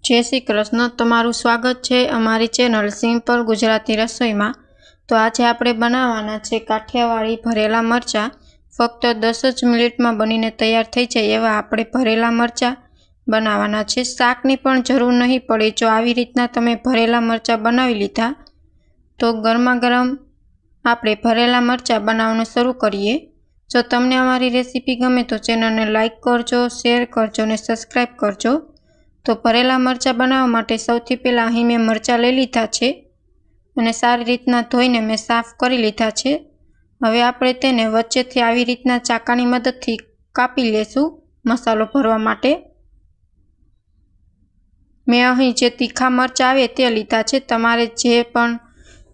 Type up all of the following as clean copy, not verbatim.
जय श्री कृष्ण। तमारुं स्वागत है अमारी चेनल सिंपल गुजराती रसोई में। तो आज आपणे बनाववाना छे काठियावाड़ी भरेला मरचा। फक्त 10 ज मिनिट में बनीने तैयार थई जाय एवा आपणे भरेला मरचा बनाववाना छे। शाकनी पण जरूर नहीं पड़े। जो आवी रीतना तमे भरेला मरचा बनावी लीधा तो गरमा गरम आपणे भरेला मरचा बनाववानुं शरू करीए। जो तमने अमारी रेसिपी गमे तो चेनल ने लाइक करजो, शेर करजो ने सब्सक्राइब करजो। तो भरेला मरचा बनाववा माटे सौथी पहेला अहीं मैं मरचा लई लीधा छे अने सारी रीतना धोईने मैं साफ करी लीधा छे। हवे आपणे तेने वच्चेथी आवी रीतना चाकानी मददथी कापी लेशुं मसालो भरवा माटे। मैं अहीं जे तीखा मरचा आवे ते लीधा छे। तमारे जे पण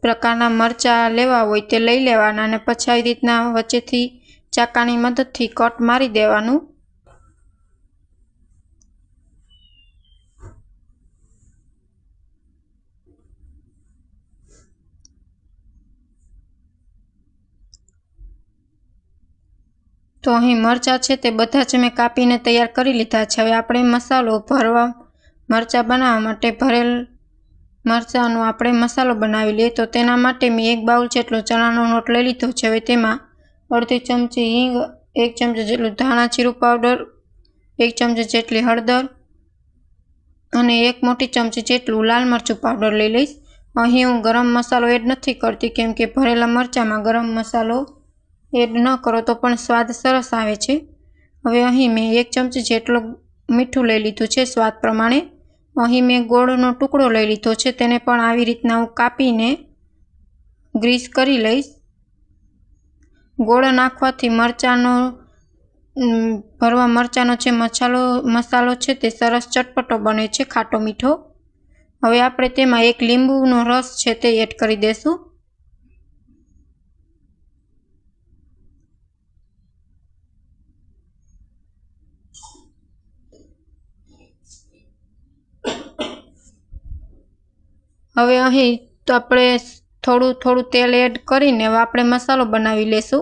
प्रकारना मरचा लेवा होय ते लई लेवाना अने पछी आई रीतना वच्चेथी चाकानी मददथी कट मारी देवानुं। तो अहीं मरचा छे ते बधा ज मैं कापीने तैयार करी लीधा छे। हवे आपणे मसालो भरवा मरचा बनाववा माटे भरेल मरचानो आपणे मसालो बनावी लईए। तो तेना माटे मैं 1 बाउल जेटलो चणानो लोट लई लीधो छे। हवे तेमां अर्धी चमची हींग, 1 चमचो जेटलो धाणा जीरुं पाउडर, 1 चमचो जेटली हळदर अने 1 मोटी चमची जेटલું लाल मरचું पाउडर लई लईश। अहीं हूँ गरम मसालो एड नथी करती केम के भरेला मरचामां गरम मसालो एड न करो तो पण स्वाद सरस आवे छे। हवे अहीं मैं 1 चमची जेटलो मीठुं लई लीधुं छे स्वाद प्रमाणे। अहीं मैं गोळनो टुकड़ो लई लीधो छे तेने पण आवी रीतना हूँ कापीने ग्रीस करी लईश। गोळ नाखवाथी मरचानो भरवा मरचानो जे मसालो छे ते सरस चटपटो बने छे, खाटो मीठो। हवे आपणे तेमां 1 લીંબુનો रस छे ते एड करी देशुं। हवे अहीं तो आपणे थोड़ुं थोड़ुं तेल एड करीने आपणे मसालो बनावी लेशुं।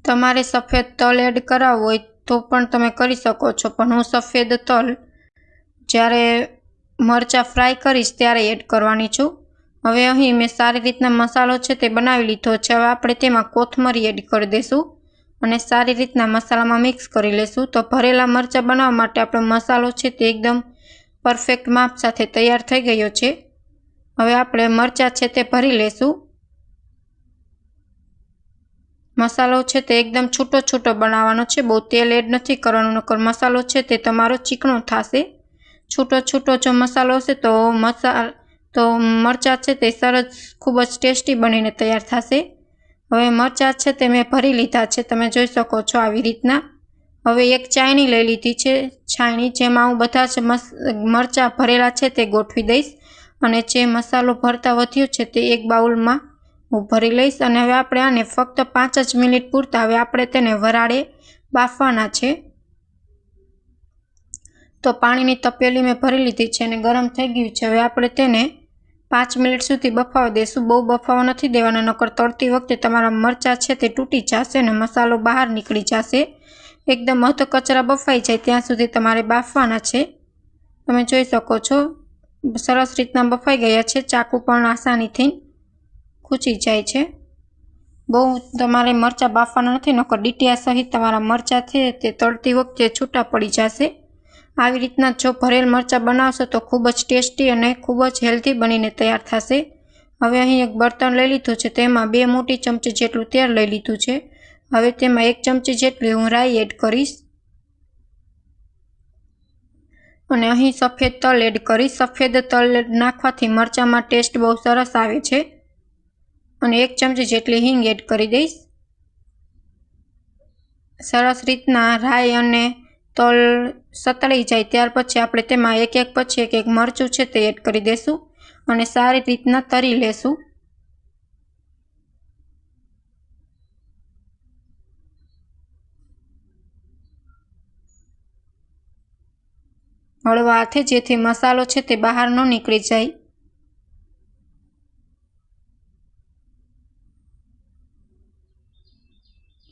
तमारे सफेद तल एड करावो होय तो पण तमे करी शको छो, पण हूँ सफेद तल ज्यारे मरचा फ्राय करीश त्यारे एड करवानी छुं। हवे अहीं मैं सारी रीतना मसालो छे ते बनावी लीधो छे। हवे आपणे तेमां कोथमरी एड करी देशुं अने सारी रीतना मसालामां मिक्स करी लेशुं। तो भरेला मरचा बनाववा माटे आपणो मसालो छे ते एकदम परफेक्ट माप साथे तैयार थई गयो छे। हवे आपणे मरचा छे ते भरी लेशुं। मसालो छे ते एकदम छूटो छूटो बनाववानो छे, बहु तेल एड नथी करवानुं नकर मसालो छे ते तमारो चीकणो थाशे। छूटो छूटो जो मसालो हशे तो मरचा छे ते सरस खूब ज टेस्टी बनीने तैयार थशे। हवे मरचा छे ते मैं भरी लीधा छे, तमे जोई शको छो आवी रीतना। हवे 1 चायणी लई लीधी छे, छायणी जेमां हूँ बधा ज मरचा भरेला छे ते गोठवी दईश अने जे मसालो भरता वध्यो छे ते 1 बाउलमां हूँ भरी लईश। अने हवे आपणे आने फक्त 5 ज मिनिट पूरता हवे आपणे तेने वराळे बाफवाना छे। तो पाणीनी तपेली में भरी लीधी छे अने गरम थई गयुं छे। हवे आपणे तेने 5 मिनिट सुधी बफावा देशुं। बहु बफावा नथी देवानो नकर तळती वखते तमारा मरचा छे ते तूटी जशे अने मसालो बहार निकળી जशे। एकदम अधकचरा बफाई जाय त्यां सुधी तमारे बाफवाना छे। तमे जोई शको छो सरस रीतना बफाई गया छे। चाकू पण आसानीथी खूंची जाय छे। बहु तमारे मरचा बाफवाना नथी नकर डीटिया सहित तमारा मरचा छे ते तळती वखते छूटा पड़ी जशे। આવી રીતના જો ભરેલ મરચાં બનાવશો તો ખૂબ જ ટેસ્ટી અને ખૂબ જ હેલ્ધી બનીને તૈયાર થશે। હવે અહીં એક બર્તન લઈ લીધું છે, તેમાં 2 મોટી ચમચી જેટલું તેલ લઈ લીધું છે। હવે તેમાં 1 ચમચી જેટલી હું રાઈ એડ કરીશ અને અહીં સફેદ તલ એડ કરીશ। સફેદ તલ નાખવાથી મરચાંમાં ટેસ્ટ બહુ સરસ આવે છે અને 1 ચમચી જેટલી હિંગ એડ કરી દઈશ। સરસ રીતના રાઈ અને તલ સતળાઈ જાય ત્યાર પછી આપણે તેમાં એક એક પછી એક એક મરચું છે તે એડ કરી દેશું અને સારી રીતના તરી લેશું। હળવા હાથે જેથી મસાલો છે તે બહાર ન નીકળી જાય।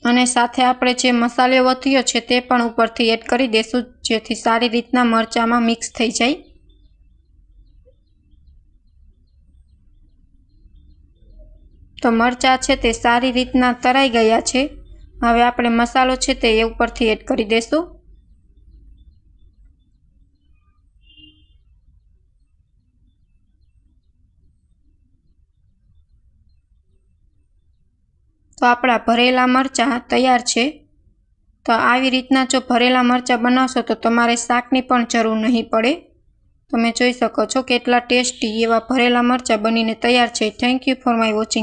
અને સાથે આપણે જે મસાલો વધ્યો છે તે પણ ઉપરથી એડ કરી દઈશું, જેથી સારી રીતના મરચાંમાં મિક્સ થઈ જાય. તો મરચાં છે તે સારી રીતના તરાઈ ગયા છે. હવે આપણે મસાલો છે તે ઉપરથી એડ કરી દઈશું. તો આપણા ભરેલા મરચાં તૈયાર છે. તો આવી રીતના જો ભરેલા મરચાં બનાવશો તો તમારે શાકની પણ જરૂર નહીં પડે. તમે જોઈ શકો છો કેટલા ટેસ્ટી એવા ભરેલા મરચાં બનીને તૈયાર છે. Thank you for my watching.